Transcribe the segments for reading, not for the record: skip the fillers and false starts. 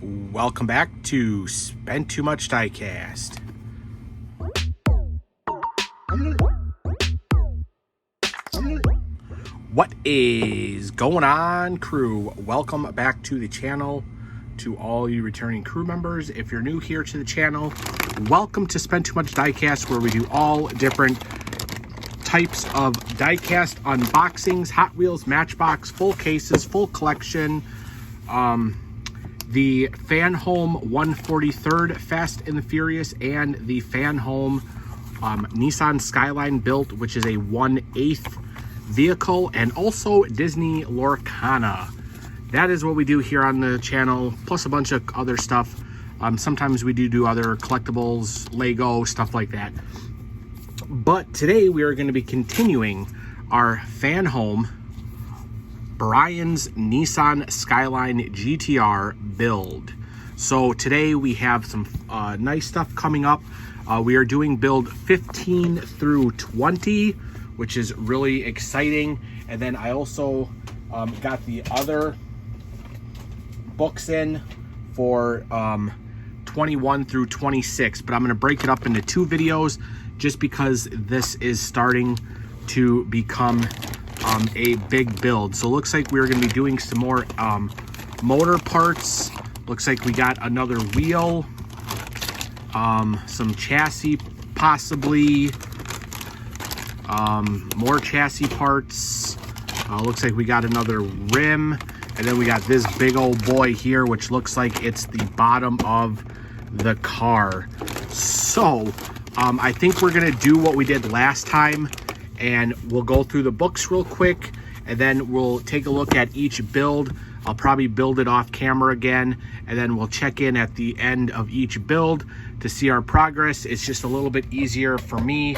Welcome back to Spent Too Much Diecast. What is going on, crew? Welcome back to the channel. To all you returning crew members, if you're new here to the channel, welcome to Spent Too Much Diecast, where we do all different types of diecast unboxings, Hot Wheels, Matchbox, full cases, full collection. The FanHome 143rd Fast and the Furious and the FanHome Nissan Skyline built, which is a 1/8 vehicle, and also Disney Lorcana. That is what we do here on the channel, plus a bunch of other stuff. Sometimes we do other collectibles, Lego, stuff like that. But today we are going to be continuing our FanHome Brian's Nissan Skyline GTR build. So today we have some nice stuff coming up. We are doing build 15 through 20, which is really exciting. And then I also got the other books in for 21 through 26, but I'm going to break it up into two videos just because this is starting to become a big build. So it looks like we're going to be doing some more motor parts. Looks like we got another wheel, some chassis possibly, more chassis parts. Looks like we got another rim. And then we got this big old boy here, which looks like it's the bottom of the car. So I think we're gonna do what we did last time, and we'll go through the books real quick, and then we'll take a look at each build. I'll probably build it off camera again, and then we'll check in at the end of each build to see our progress. It's just a little bit easier for me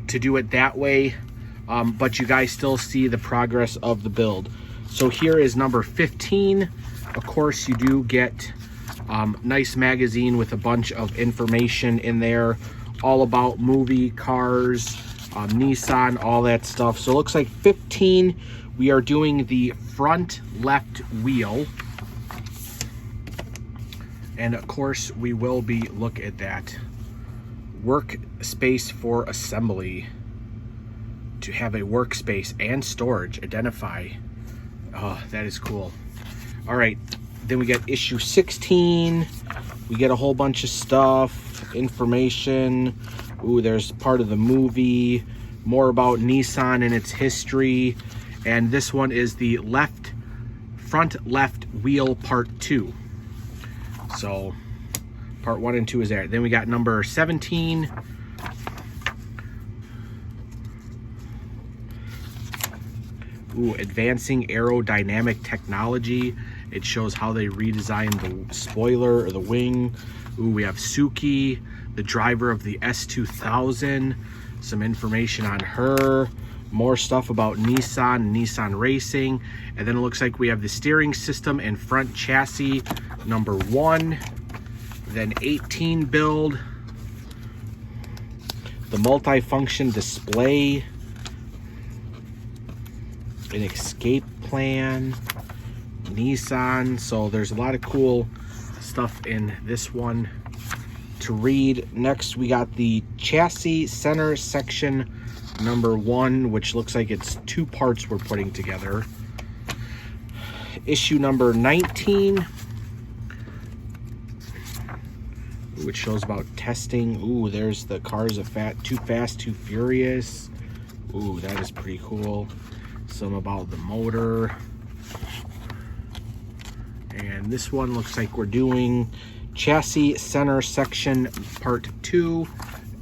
to do it that way, but you guys still see the progress of the build. So here is number 15. Of course, you do get nice magazine with a bunch of information in there, all about movie, cars, Nissan, all that stuff. So it looks like 15, we are doing the front left wheel. And of course, we will be look at that. Workspace for assembly. To have a workspace and storage, identify. Oh, that is cool. All right, then we get issue 16. We get a whole bunch of stuff, information. Ooh, there's part of the movie, more about Nissan and its history. And this one is the front left wheel part 2. So part 1 and 2 is there. Then we got number 17. Ooh, advancing aerodynamic technology. It shows how they redesigned the spoiler or the wing. Ooh, we have Suki, the driver of the S2000. Some information on her. More stuff about Nissan Racing. And then it looks like we have the steering system and front chassis, number 1. Then 18 build. The multi-function display. An escape plan, Nissan. So there's a lot of cool stuff in this one to read. Next, we got the chassis center section number 1, which looks like it's 2 parts we're putting together. Issue number 19, which shows about testing. Ooh, there's the cars of Too Fast, Too Furious. Ooh, that is pretty cool. Some about the motor. And this one looks like we're doing chassis center section part 2,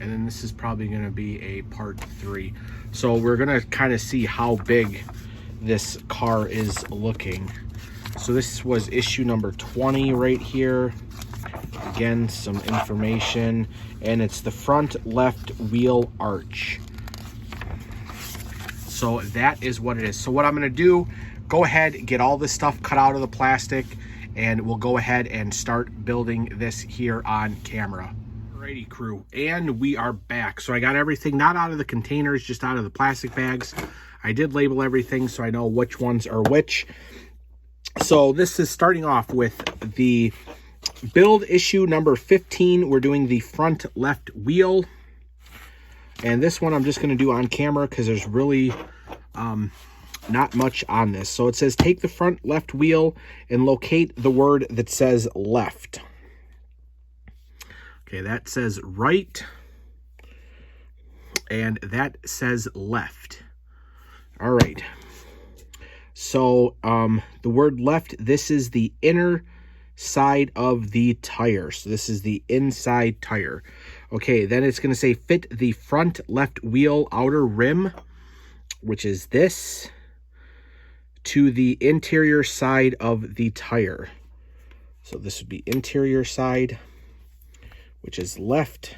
and then this is probably going to be a part 3. So we're going to kind of see how big this car is looking. So this was issue number 20 right here. Again, some information, and it's the front left wheel arch. So that is what it is. So what I'm going to do, go ahead, get all this stuff cut out of the plastic, and we'll go ahead and start building this here on camera. Alrighty, crew, and we are back. So I got everything not out of the containers, just out of the plastic bags. I did label everything so I know which ones are which. So this is starting off with the Build issue number 15. We're doing the front left wheel. And this one I'm just going to do on camera because there's really not much on this. So it says, take the front left wheel and locate the word that says left. Okay, that says right. And that says left. All right. So the word left, this is the inner side of the tire. So this is the inside tire. Okay, then it's going to say fit the front left wheel outer rim, which is this, to the interior side of the tire. So this would be interior side, which is left.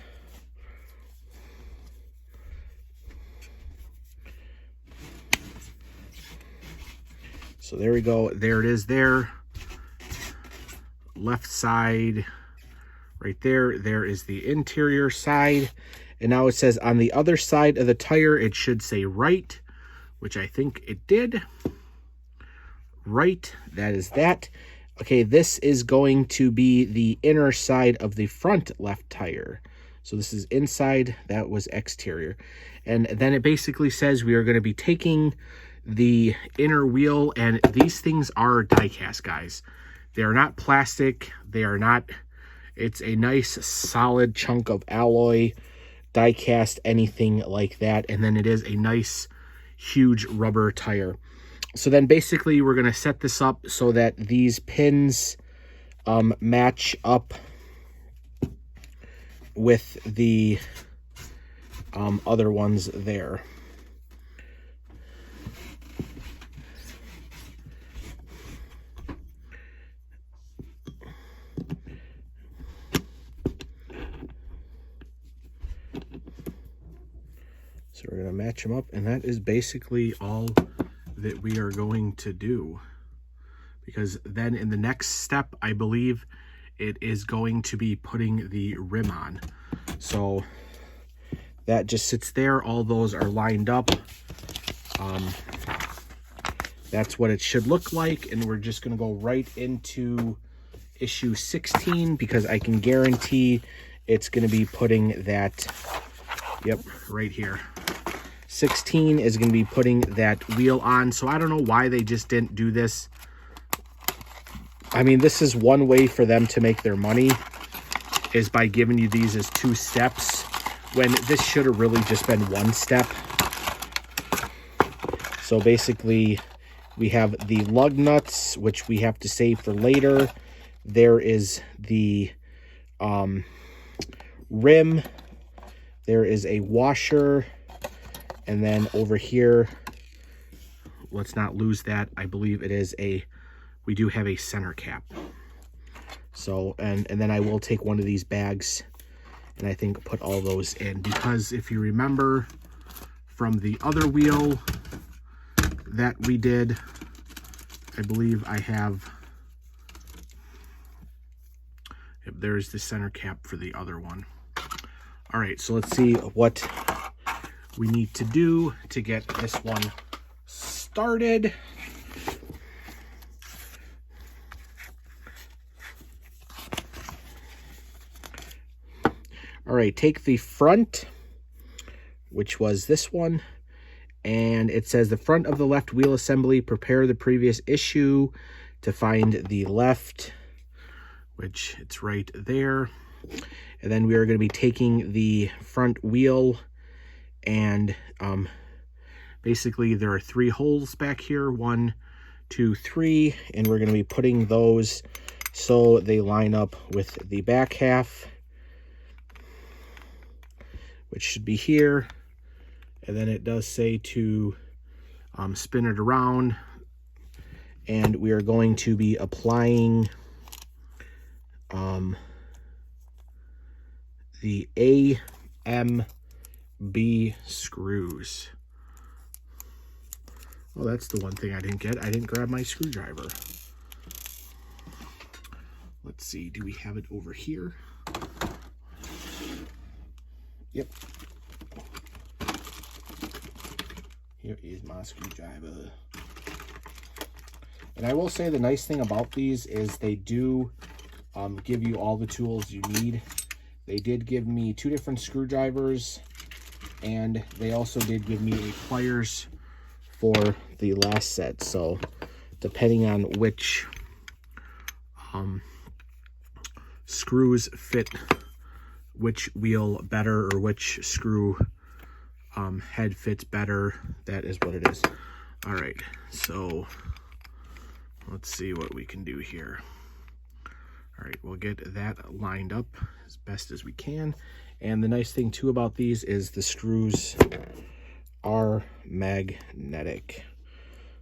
So there we go. There it is there. Left side right there. There is the interior side. And now it says on the other side of the tire, it should say right, which I think it did. Right, that is that. Okay, this is going to be the inner side of the front left tire. So this is inside, that was exterior. And then it basically says we are going to be taking the inner wheel, and these things are die-cast, guys. They are not plastic. They are not, it's a nice solid chunk of alloy, die-cast, anything like that. And then it is a nice, huge rubber tire. So then basically we're going to set this up so that these pins match up with the other ones there. So we're going to match them up, and that is basically all that we are going to do. Because then in the next step, I believe it is going to be putting the rim on. So that just sits there. All those are lined up. That's what it should look like. And we're just going to go right into issue 16 because I can guarantee it's going to be putting that, yep, right here. 16 is going to be putting that wheel on. So I don't know why they just didn't do this. I mean, this is one way for them to make their money, is by giving you these as 2 steps, when this should have really just been 1 step. So basically, we have the lug nuts, which we have to save for later. There is the rim. There is a washer. And then over here, let's not lose that. I believe it is we do have a center cap. So, and then I will take one of these bags and I think put all those in. Because if you remember from the other wheel that we did, I believe I have, yep, there's the center cap for the other one. All right, so let's see what we need to do to get this one started. All right, take the front, which was this one, and it says the front of the left wheel assembly, prepare the previous issue to find the left, which it's right there. And then we are going to be taking the front wheel, and basically there are 3 holes back here, 1, 2, 3, and we're going to be putting those so they line up with the back half, which should be here. And then it does say to spin it around, and we are going to be applying the A-M-B screws. Well, that's the one thing I didn't get. I didn't grab my screwdriver. Let's see, do we have it over here? Yep. Here is my screwdriver. And I will say the nice thing about these is they do give you all the tools you need. They did give me 2 different screwdrivers, and they also did give me a pliers for the last set. So depending on which screws fit which wheel better, or which screw head fits better, that is what it is. All right, so let's see what we can do here. All right, we'll get that lined up as best as we can. And the nice thing too about these is the screws are magnetic.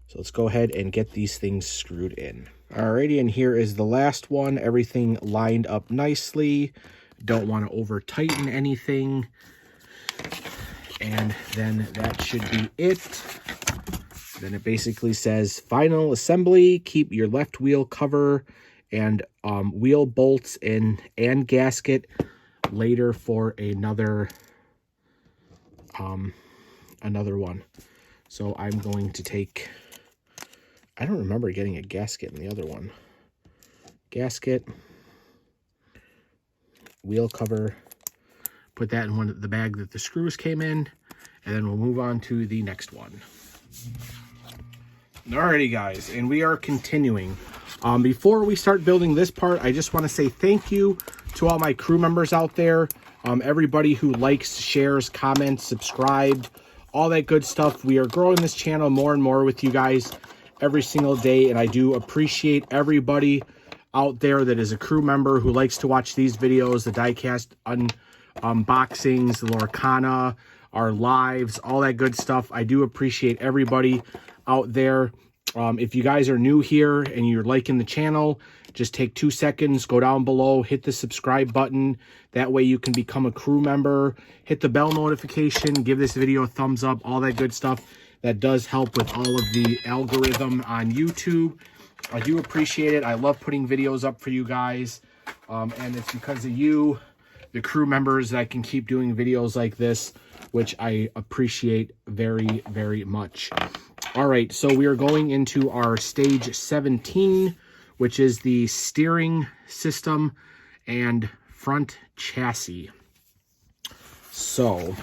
So let's go ahead and get these things screwed in. Alrighty, and here is the last one. Everything lined up nicely. Don't want to over tighten anything. And then that should be it. Then it basically says final assembly. Keep your left wheel cover and wheel bolts in and gasket later for another one. So I'm going to take, I don't remember getting a gasket in the other one. Gasket, wheel cover, put that in the bag that the screws came in, and then we'll move on to the next one. Alrighty guys, and we are continuing. Before we start building this part, I just want to say thank you to all my crew members out there. Everybody who likes, shares, comments, subscribed, all that good stuff. We are growing this channel more and more with you guys every single day, and I do appreciate everybody out there that is a crew member who likes to watch these videos, the Diecast unboxings, the Lorcana, our lives, all that good stuff. I do appreciate everybody out there. If you guys are new here and you're liking the channel, just take 2 seconds, go down below, hit the subscribe button. That way you can become a crew member. Hit the bell notification, give this video a thumbs up, all that good stuff. That does help with all of the algorithm on YouTube. I do appreciate it. I love putting videos up for you guys. And it's because of you, the crew members, that I can keep doing videos like this, which I appreciate very, very much. All right, so we are going into our stage 17, which is the steering system and front chassis. So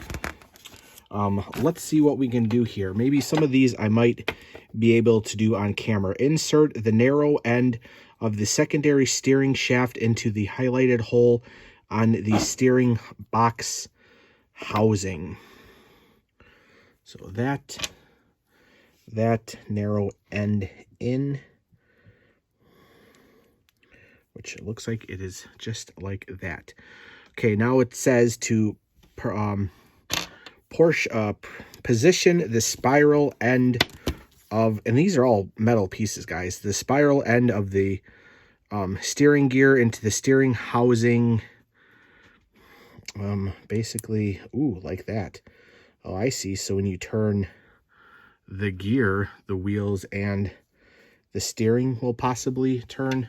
let's see what we can do here. Maybe some of these I might be able to do on camera. Insert the narrow end of the secondary steering shaft into the highlighted hole on the steering box housing. So that narrow end in, which looks like it is just like that. Okay, now it says to position the spiral end of, and these are all metal pieces, guys, the spiral end of the steering gear into the steering housing. Basically, ooh, like that. Oh, I see. So when you turn the gear, the wheels and the steering will possibly turn.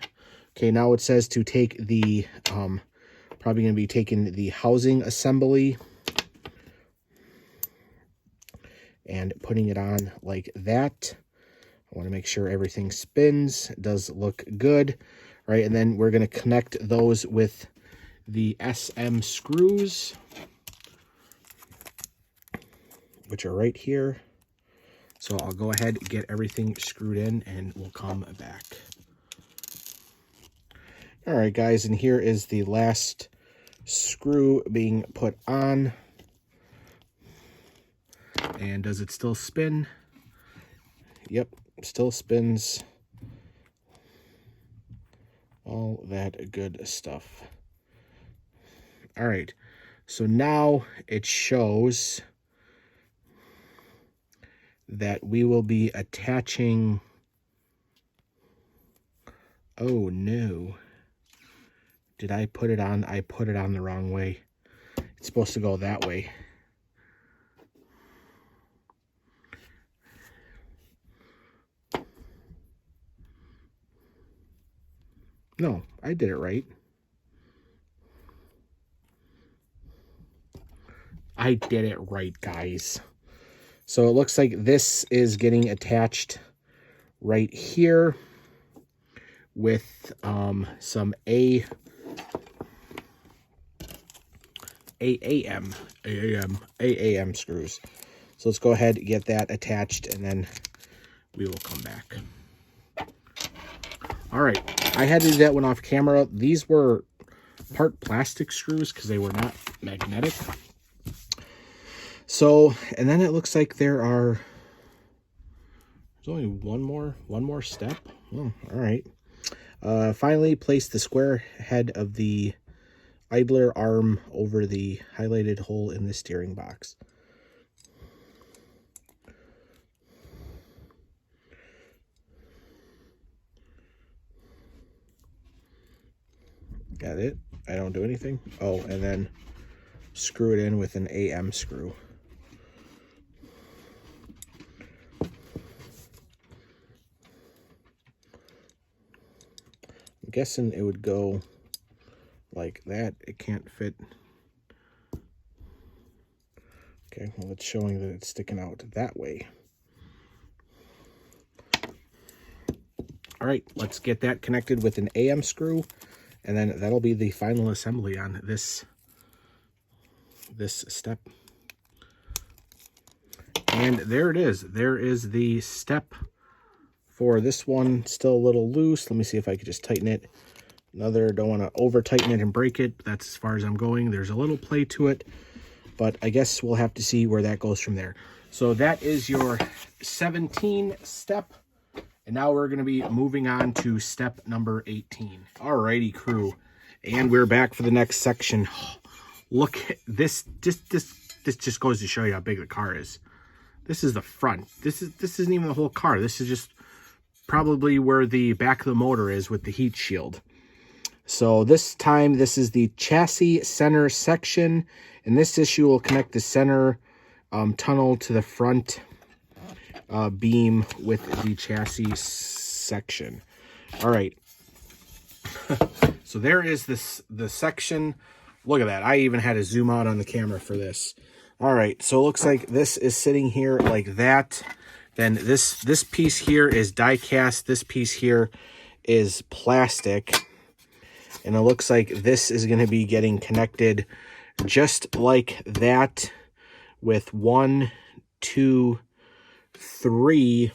Okay, now it says to take the, probably going to be taking the housing assembly and putting it on like that. I want to make sure everything spins. It does look good, right? And then we're going to connect those with the SM screws, which are right here. So I'll go ahead and get everything screwed in and we'll come back. All right, guys, and here is the last screw being put on. And does it still spin? Yep, still spins. All that good stuff. All right, so now it shows that we will be attaching, oh no, did I put it on? I put it on the wrong way. It's supposed to go that way. No, I did it right. I did it right, guys. So it looks like this is getting attached right here, with some AAM screws. So let's go ahead and get that attached, and then we will come back. All right, I had to do that one off camera. These were part plastic screws because they were not magnetic. So, and then it looks like there's only one more step. Oh, all right. Finally, place the square head of the idler arm over the highlighted hole in the steering box. Got it. I don't do anything. Oh, and then screw it in with an AM screw. I'm guessing it would go like that. It can't fit. Okay, well, it's showing that it's sticking out that way. All right, let's get that connected with an AM screw, and then that'll be the final assembly on this step. And there it is. There is the step for this one. Still a little loose. Let me see if I could just tighten it. Don't want to over tighten it and break it. That's as far as I'm going. There's a little play to it, but I guess we'll have to see where that goes from there. So that is your 17 step. And now we're going to be moving on to step number 18. Alrighty, crew. And we're back for the next section. Look at this. This just goes to show you how big the car is. This is the front. This isn't even the whole car. This is just probably where the back of the motor is with the heat shield. So this time, this is the chassis center section. And this issue will connect the center tunnel to the front beam with the chassis section. All right. So there is the section. Look at that. I even had to zoom out on the camera for this. All right. So it looks like this is sitting here like that. Then this piece here is die-cast. This piece here is plastic. And it looks like this is going to be getting connected just like that with 1, 2, 3,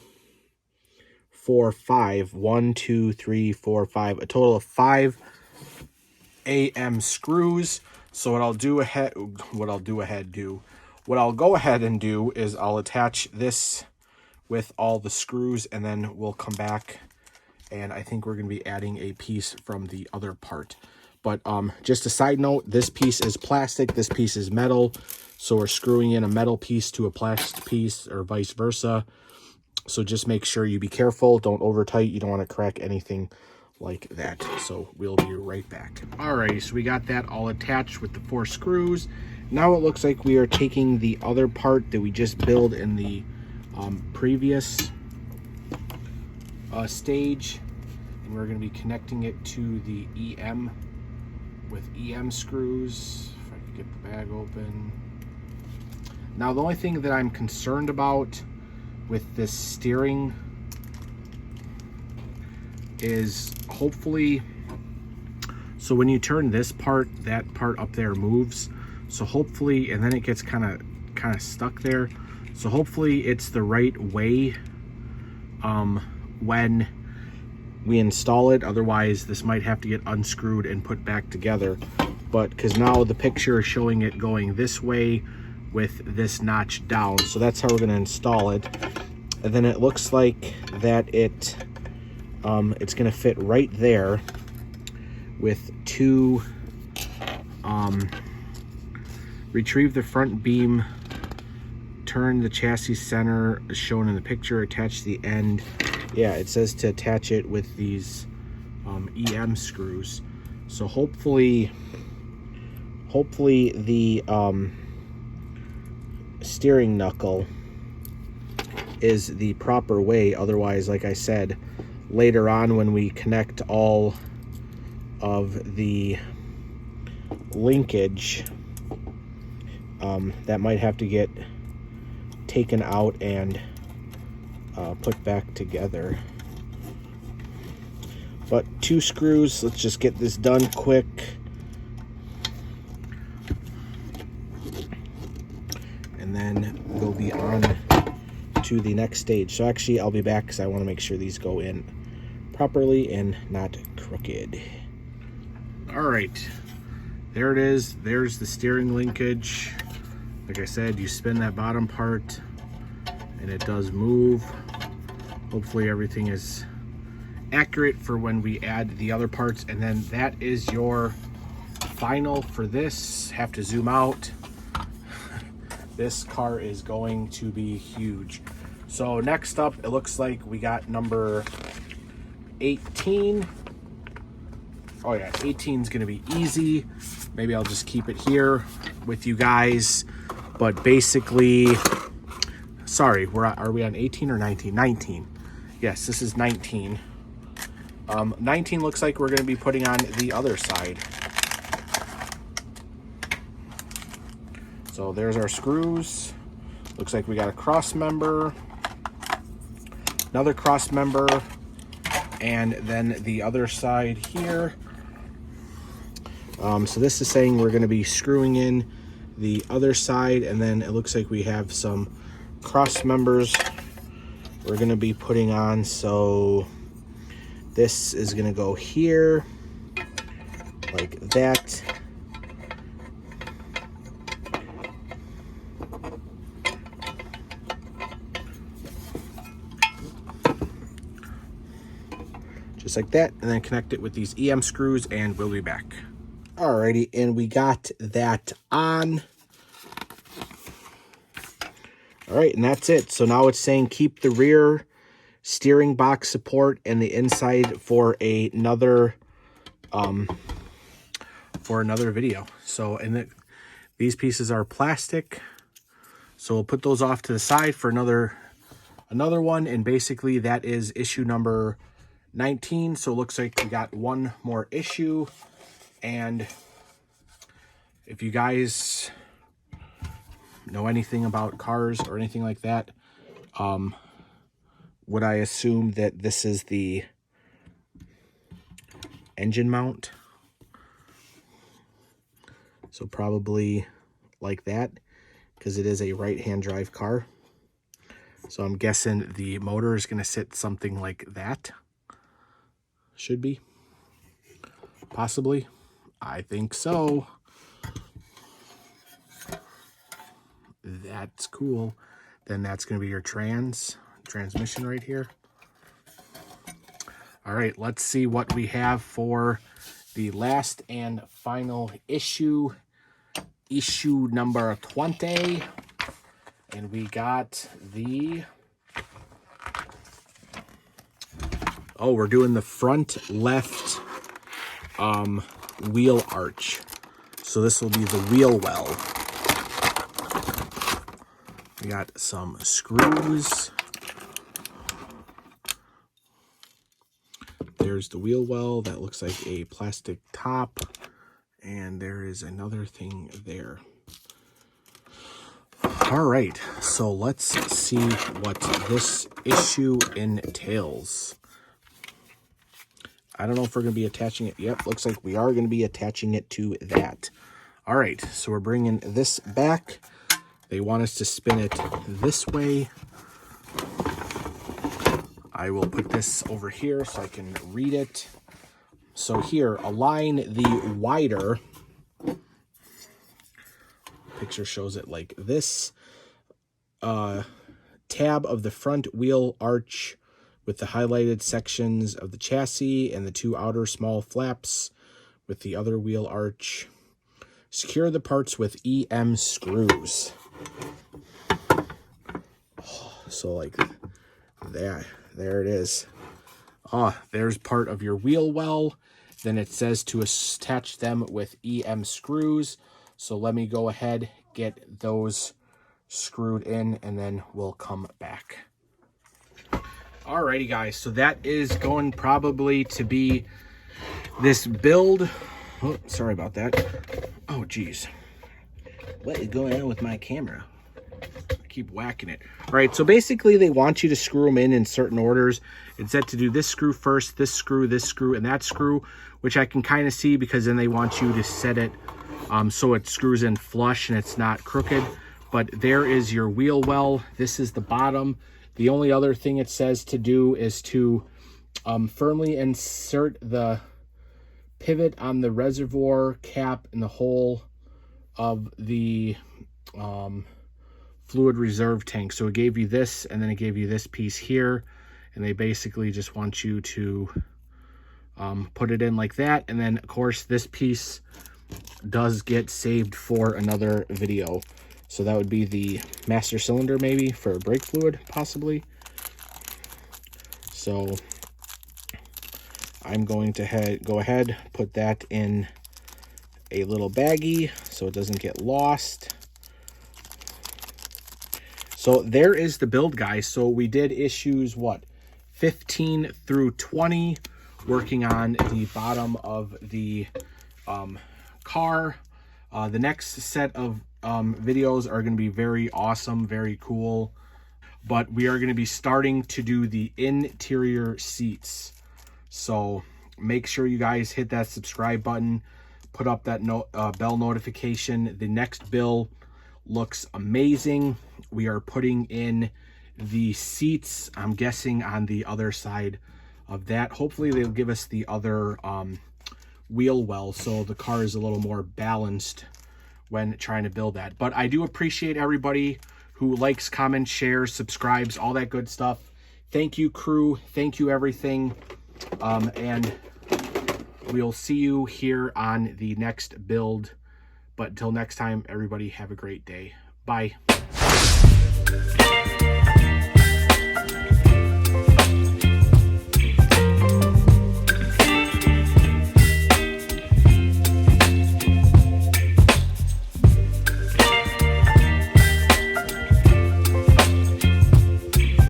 4, 5. 1, 2, 3, 4, 5. A total of 5 AM screws. So what I'll go ahead and do is I'll attach this with all the screws, and then we'll come back, and I think we're going to be adding a piece from the other part. But just a side note, this piece is plastic, this piece is metal. So we're screwing in a metal piece to a plastic piece, or vice versa. So just make sure you be careful. Don't over tight. You don't want to crack anything like that. So we'll be right back. Alrighty, so we got that all attached with the 4 screws. Now it looks like we are taking the other part that we just built in the previous stage, and we're going to be connecting it to the EM with EM screws. If I could get the bag open. Now the only thing that I'm concerned about with this steering is hopefully, so when you turn this part, that part up there moves. So hopefully, and then it gets kind of stuck there. So hopefully it's the right way when we install it. Otherwise, this might have to get unscrewed and put back together. But because now the picture is showing it going this way with this notch down. So that's how we're going to install it. And then it looks like that it's going to fit right there with 2 retrieve the front beam, turn the chassis center as shown in the picture, attach the end. Yeah, it says to attach it with these EM screws. So hopefully the steering knuckle is the proper way. Otherwise, like I said, later on when we connect all of the linkage, that might have to get taken out and put back together. But 2 screws, let's just get this done quick. And then we'll be on to the next stage. So actually, I'll be back because I want to make sure these go in properly and not crooked. All right, there it is. There's the steering linkage. Like I said, you spin that bottom part and it does move. Hopefully everything is accurate for when we add the other parts. And then that is your final for this. Have to zoom out. This car is going to be huge. So next up, it looks like we got number 18. Oh yeah, 18 is gonna be easy. Maybe I'll just keep it here with you guys. But basically, sorry, are we on 18 or 19? 19. Yes, this is 19. 19 looks like we're gonna be putting on the other side. So there's our screws. Looks like we got a cross member, another cross member, and then the other side here. So this is saying we're going to be screwing in the other side, and then it looks like we have some cross members we're going to be putting on. So this is going to go here like that. Just like that, and then connect it with these EM screws, and we'll be back. Alrighty, and we got that on. All right, and that's it. So now it's saying keep the rear steering box support and the inside for another video. So, and these pieces are plastic, so we'll put those off to the side for another one. And basically that is issue number 19. So it looks like we got one more issue. And if you guys know anything about cars or anything like that, would I assume that this is the engine mount? So probably like that, because it is a right-hand drive car. So I'm guessing the motor is going to sit something like that. Should be. Possibly. I think so. That's cool. Then that's going to be your transmission right here. All right, let's see what we have for the last and final issue. Issue number 20. And we got the... Oh, we're doing the front left wheel arch. So this will be the wheel well. We got some screws. There's the wheel well. That looks like a plastic top. And there is another thing there. All right, so let's see what this issue entails. I don't know if we're going to be attaching it. Yep, looks like we are going to be attaching it to that. All right, so we're bringing this back. They want us to spin it this way. I will put this over here so I can read it. So here, align the wider. Picture shows it like this. Tab of the front wheel arch with the highlighted sections of the chassis and the 2 outer small flaps with the other wheel arch. Secure the parts with EM screws. So like that, there it is. There's part of your wheel well. Then it says to attach them with EM screws. So let me go ahead, get those screwed in, and then we'll come back. Alrighty guys, so that is going probably to be this build. Oh, sorry about that. Oh geez, what is going on with my camera? I keep whacking it. All right, so basically they want you to screw them in certain orders. It's set to do this screw first, this screw, and that screw, which I can kind of see because then they want you to set it so it screws in flush and it's not crooked. But there is your wheel well. This is the bottom. The only other thing it says to do is to firmly insert the pivot on the reservoir cap in the hole of the fluid reserve tank. So it gave you this, and then it gave you this piece here, and they basically just want you to put it in like that. And then of course this piece does get saved for another video, so that would be the master cylinder, maybe for brake fluid possibly. So I'm going to go ahead, put that in a little baggie so it doesn't get lost. So there is the build, guys. So we did issues, what, 15 through 20, working on the bottom of the car. The next set of videos are going to be very awesome, very cool. But we are going to be starting to do the interior seats. So make sure you guys hit that subscribe button, put up that bell notification. The next build looks amazing. We are putting in the seats, I'm guessing, on the other side of that. Hopefully they'll give us the other wheel well so the car is a little more balanced when trying to build that. But I do appreciate everybody who likes, comments, shares, subscribes, all that good stuff. Thank you, crew. Thank you, everything. And we'll see you here on the next build. But until next time, everybody have a great day. Bye.